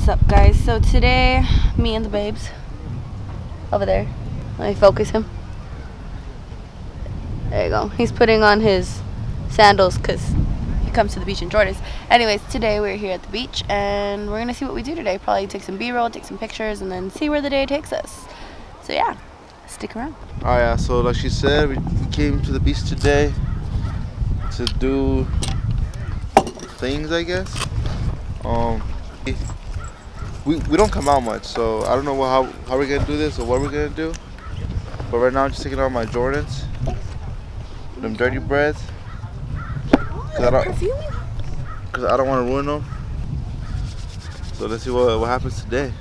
What's up, guys? So today, me and the babes over there. Let me focus him. There you go. He's putting on his sandals because he comes to the beach in Jordans. Anyways, today we're here at the beach and we're gonna see what we do today. Probably take some B-roll, take some pictures, and then see where the day takes us. So yeah, stick around. Oh yeah, so like she said, we came to the beach today to do things, I guess. We don't come out much, so I don't know how we're gonna do this or what we're gonna do. But right now I'm just taking out my Jordans, them dirty breads, cause I don't want to ruin them. So let's see what happens today.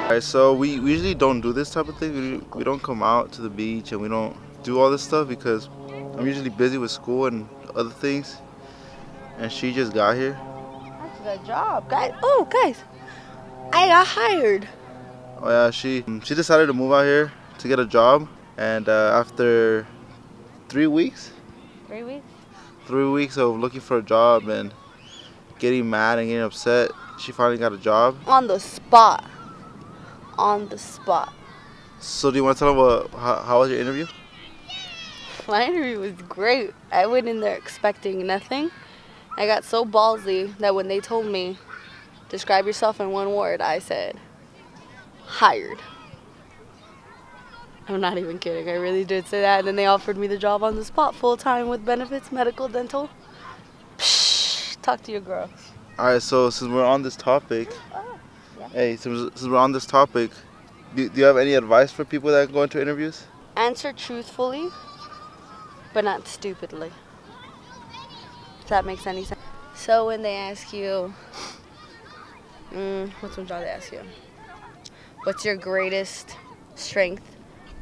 Alright, so we usually don't do this type of thing. We don't come out to the beach and we don't do all this stuff because I'm usually busy with school and other things. And she just got here. I just got a job, guys. Oh, guys, I got hired. Oh yeah, she decided to move out here to get a job, and after 3 weeks. 3 weeks? 3 weeks of looking for a job and getting mad and getting upset, she finally got a job. On the spot. On the spot. So do you want to tell them how was your interview? My interview was great. I went in there expecting nothing. I got so ballsy that when they told me, describe yourself in one word, I said, hired. I'm not even kidding. I really did say that. And then they offered me the job on the spot, full-time with benefits, medical, dental. Psh, talk to your girl. Alright, so since we're on this topic, hey, since we're on this topic, do you have any advice for people that go into interviews? Answer truthfully, but not stupidly. If that makes any sense. So when they ask you, what's one job they ask you? What's your greatest strength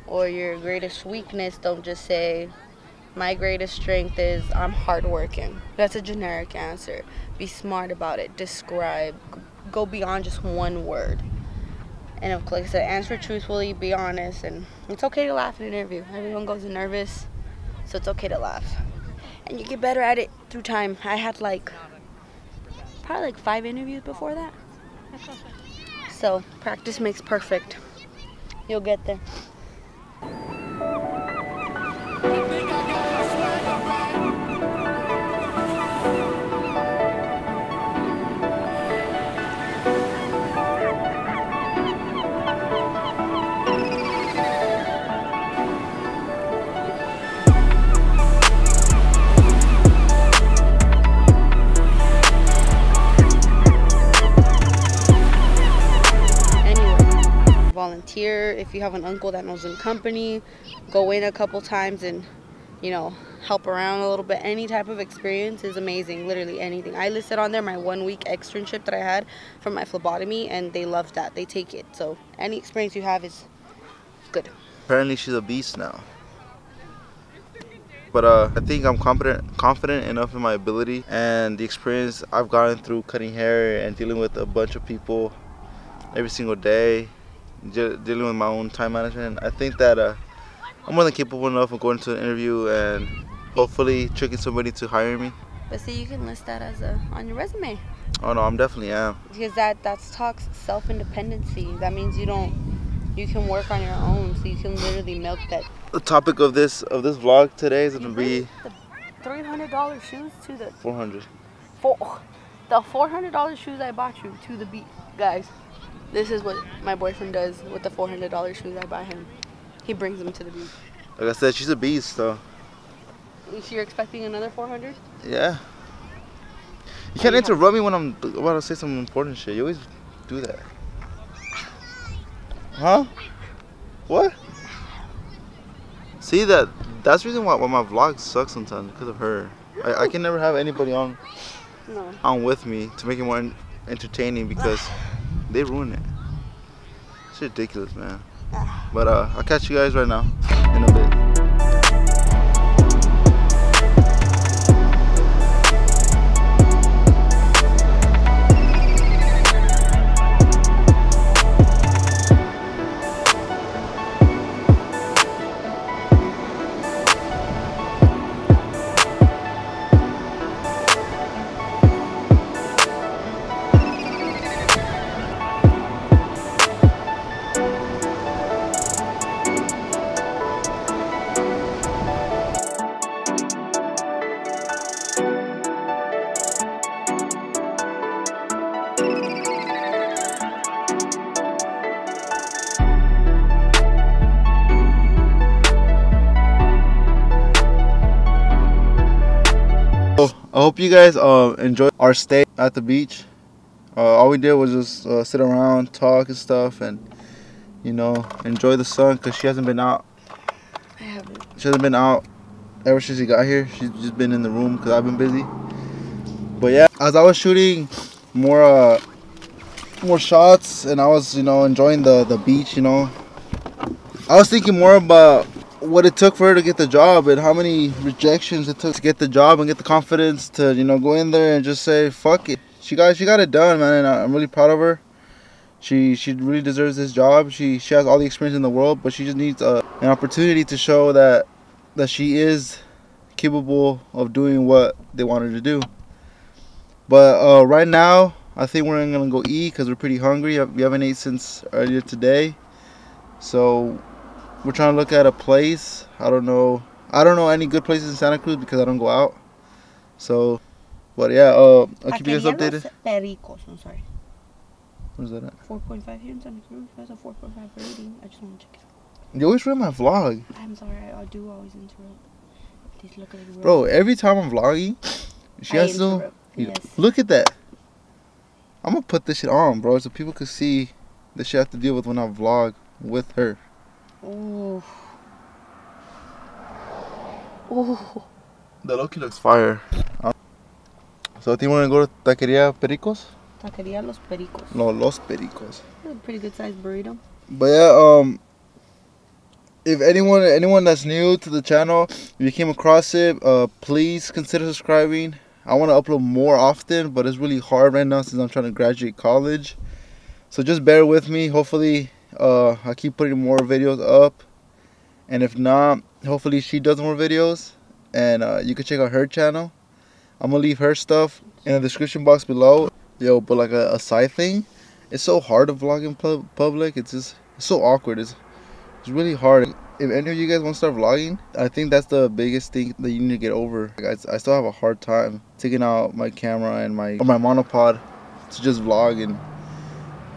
or your greatest weakness? Don't just say, my greatest strength is I'm hardworking. That's a generic answer. Be smart about it. Describe. Go beyond just one word. And of course, answer truthfully, be honest, and it's okay to laugh in an interview. Everyone goes in nervous, so it's okay to laugh. And you get better at it through time. I had probably 5 interviews before that. So practice makes perfect. You'll get there. Volunteer if you have an uncle that knows in company. Go in a couple times and, you know, help around a little bit. Any type of experience is amazing. Literally anything. I listed on there my 1 week externship that I had from my phlebotomy, and they loved that. They take it. So any experience you have is good. Apparently she's a beast now. But I think I'm confident enough in my ability and the experience I've gotten through cutting hair and dealing with a bunch of people every single day, dealing with my own time management. I think that I'm more than capable enough of going to an interview and hopefully tricking somebody to hire me. But see, you can list that as on your resume. Oh no, I'm definitely am. Because that talks self-independency. That means you can work on your own, so you can literally milk that. The topic of this vlog today is gonna be the $300 shoes to the 400. The $400 shoes I bought you to the beach, guys. This is what my boyfriend does with the $400 shoes I buy him. He brings them to the beach. Like I said, she's a beast, though. So you're expecting another 400? Yeah. You can't interrupt me when I'm about to say some important shit. You always do that. Huh? What? See, that's the reason why my vlogs suck sometimes, because of her. I can never have anybody on with me to make it more entertaining because they ruin it. It's ridiculous, man. But I'll catch you guys right now in a bit. hope you guys enjoyed our stay at the beach. All we did was just sit around, talk and stuff, and you know, enjoy the sun, because she hasn't been out. I haven't. She hasn't been out ever since she got here. She's just been in the room because I've been busy. But yeah, as I was shooting more shots and I was, you know, enjoying the beach, you know, I was thinking more about what it took for her to get the job and how many rejections it took to get the job and get the confidence to, you know, go in there and just say fuck it. She got it done, man, and I'm really proud of her. She really deserves this job. She has all the experience in the world, but she just needs an opportunity to show that she is capable of doing what they want her to do. But right now, I think we're gonna go eat because we're pretty hungry. We haven't ate since earlier today, so we're trying to look at a place. I don't know any good places in Santa Cruz because I don't go out. So, but yeah, I'll keep you guys updated. Pericos, I'm sorry. Where's that at? 4.5 here in Santa Cruz. That's a 4.5 rating. I just want to check it out. You always ruin my vlog. I'm sorry, I do always interrupt. Please look at it. Bro, every time I'm vlogging, she has to. Yes. Look at that. I'm gonna put this shit on, bro, so people can see the shit I have to deal with when I vlog with her. Ooh. Ooh. The Loki looks fire. So I think we're gonna go to Taqueria Pericos? Taqueria Los Pericos. No, Los Pericos. That's a pretty good sized burrito. But yeah, if anyone that's new to the channel, if you came across it, please consider subscribing. I want to upload more often, but it's really hard right now since I'm trying to graduate college. So just bear with me. Hopefully, I keep putting more videos up. And if not, hopefully she does more videos. And you can check out her channel. I'm going to leave her stuff in the description box below. Yo, but like a side thing, it's so hard to vlog in public. It's so awkward. It's really hard. If any of you guys want to start vlogging, I think that's the biggest thing that you need to get over. I still have a hard time taking out my camera and my monopod to just vlog, and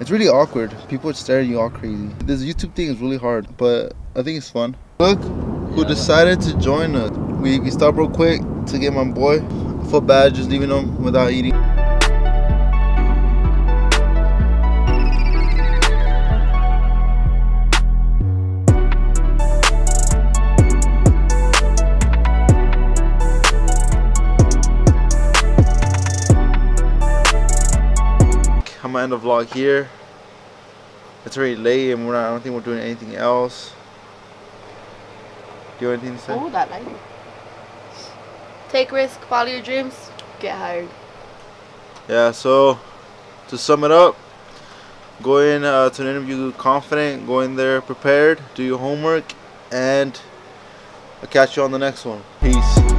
it's really awkward. People are staring at you all crazy. This YouTube thing is really hard, but I think it's fun. Look who decided to join us. We stopped real quick to get my boy. I feel bad just leaving him without eating. I'm gonna end the vlog here. It's already late and I don't think we're doing anything else. Do you have anything to say? Oh, that light. Take risk, follow your dreams, get hired. Yeah, so to sum it up, go in to an interview confident, go in there prepared, do your homework, and I'll catch you on the next one. Peace.